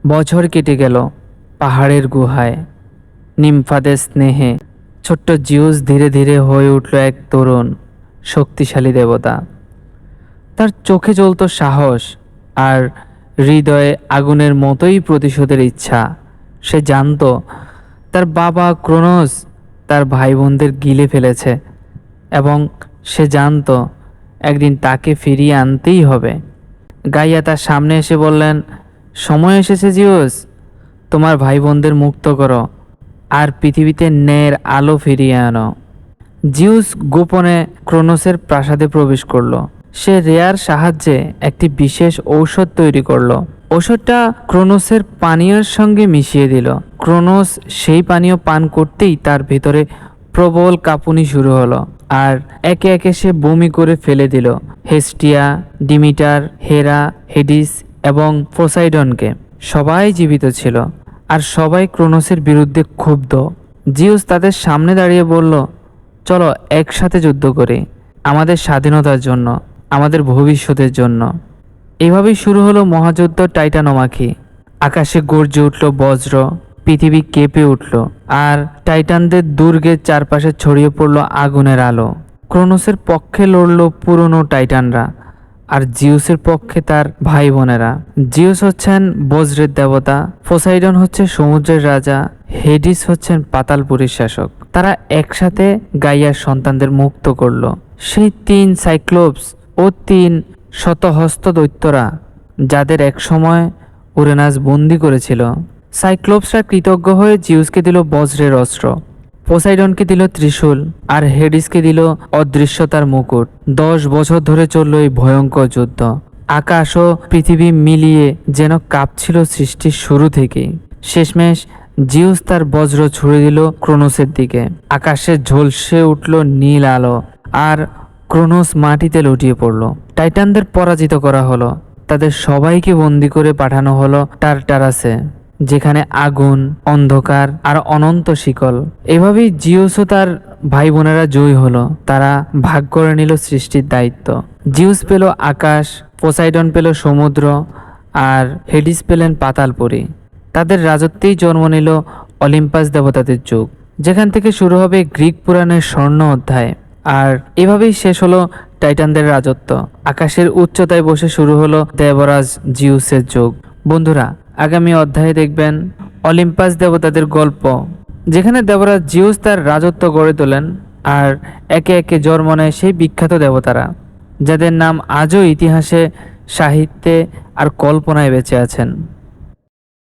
বছর কেটে গেল পাহাড়ের গুহায়, নিমফাদের স্নেহে ছোট্ট জিউস ধীরে ধীরে হয়ে উঠল এক তরুণ শক্তিশালী দেবতা। তার চোখে জ্বলত সাহস আর হৃদয়ে আগুনের মতোই প্রতিশোধের ইচ্ছা। সে জানত তার বাবা ক্রোনোস তার ভাই বোনদের গিলে ফেলেছে এবং সে জানত একদিন তাকে ফিরিয়ে আনতেই হবে। গাইয়া তার সামনে এসে বললেন, সময় এসেছে জিউস, তোমার ভাই বোনদের মুক্ত করো আর পৃথিবীতে ন্যায়ের আলো ফিরিয়ে আনো। জিউস গোপনে ক্রোনোসের প্রাসাদে প্রবেশ করলো। সে রেয়ার সাহায্যে একটি বিশেষ ঔষধ তৈরি করলো। ঔষধটা ক্রোনোসের পানীয়ের সঙ্গে মিশিয়ে দিল। ক্রোনোস সেই পানীয় পান করতেই তার ভেতরে প্রবল কাঁপুনি শুরু হলো আর একে একে সে বমি করে ফেলে দিল হেস্টিয়া, ডিমিটার, হেরা, হেডিস এবং পোসাইডনকে। সবাই জীবিত ছিল আর সবাই ক্রোনোসের বিরুদ্ধে ক্ষুব্ধ। জিউস তাদের সামনে দাঁড়িয়ে বলল, চলো একসাথে যুদ্ধ করি, আমাদের স্বাধীনতার জন্য, আমাদের ভবিষ্যতের জন্য। এভাবেই শুরু হলো মহাযুদ্ধ টাইটানোমাখি। আকাশে গর্জে উঠল বজ্র, পৃথিবী কেঁপে উঠল আর টাইটানদের দুর্গের চারপাশে ছড়িয়ে পড়ল আগুনের আলো। ক্রোনোসের পক্ষে লড়ল পুরনো টাইটানরা আর জিউসের পক্ষে তার ভাই বোনেরা। জিউস হচ্ছেন বজ্রের দেবতা, পোসাইডন হচ্ছে সমুদ্রের রাজা, হেডিস হচ্ছেন পাতালপুরীর শাসক। তারা একসাথে গাইয়ার সন্তানদের মুক্ত করল। সেই 3 সাইক্লোপস ও 3 শতহস্ত দৈত্যরা যাদের একসময় উরেনাস বন্দি করেছিল। সাইক্লোপসরা কৃতজ্ঞ হয়ে জিউসকে দিল বজ্রের অস্ত্র, পোসাইডনকে দিল ত্রিশূল আর হেডিসকে দিল অদৃশ্যতার মুকুট। 10 বছর ধরে চলল এই ভয়ঙ্কর যুদ্ধ। আকাশ ও পৃথিবী মিলিয়ে যেন কাঁপছিল সৃষ্টির শুরু থেকেই। শেষমেশ জিউস তার বজ্র ছুড়ে দিল ক্রোনোসের দিকে। আকাশে ঝলসে উঠল নীল আলো আর ক্রোনোস মাটিতে লুটিয়ে পড়ল। টাইটানদের পরাজিত করা হলো। তাদের সবাইকে বন্দি করে পাঠানো হলো টারটারাসে, যেখানে আগুন, অন্ধকার আর অনন্ত শিকল। এভাবেই জিউস ও তার ভাই বোনেরা জয়ী হলো। তারা ভাগ করে নিল সৃষ্টির দায়িত্ব। জিউস পেল আকাশ, পোসাইডন পেল সমুদ্র আর হেডিস পেলেন পাতালপুরী। তাদের রাজত্বেই জন্ম নিল অলিম্পাস দেবতাদের যুগ, যেখান থেকে শুরু হবে গ্রিক পুরাণের স্বর্ণ অধ্যায়। আর এভাবেই শেষ হলো টাইটানদের রাজত্ব। আকাশের উচ্চতায় বসে শুরু হলো দেবরাজ জিউসের যুগ। বন্ধুরা, আগামী অধ্যায়ে দেখবেন অলিম্পাস দেবতাদের গল্প, যেখানে দেবরাজ জিউস তার রাজত্ব গড়ে তোলেন আর একে একে জন্ম নেয় সেই বিখ্যাত দেবতারা, যাদের নাম আজও ইতিহাসে, সাহিত্যে আর কল্পনায় বেঁচে আছেন।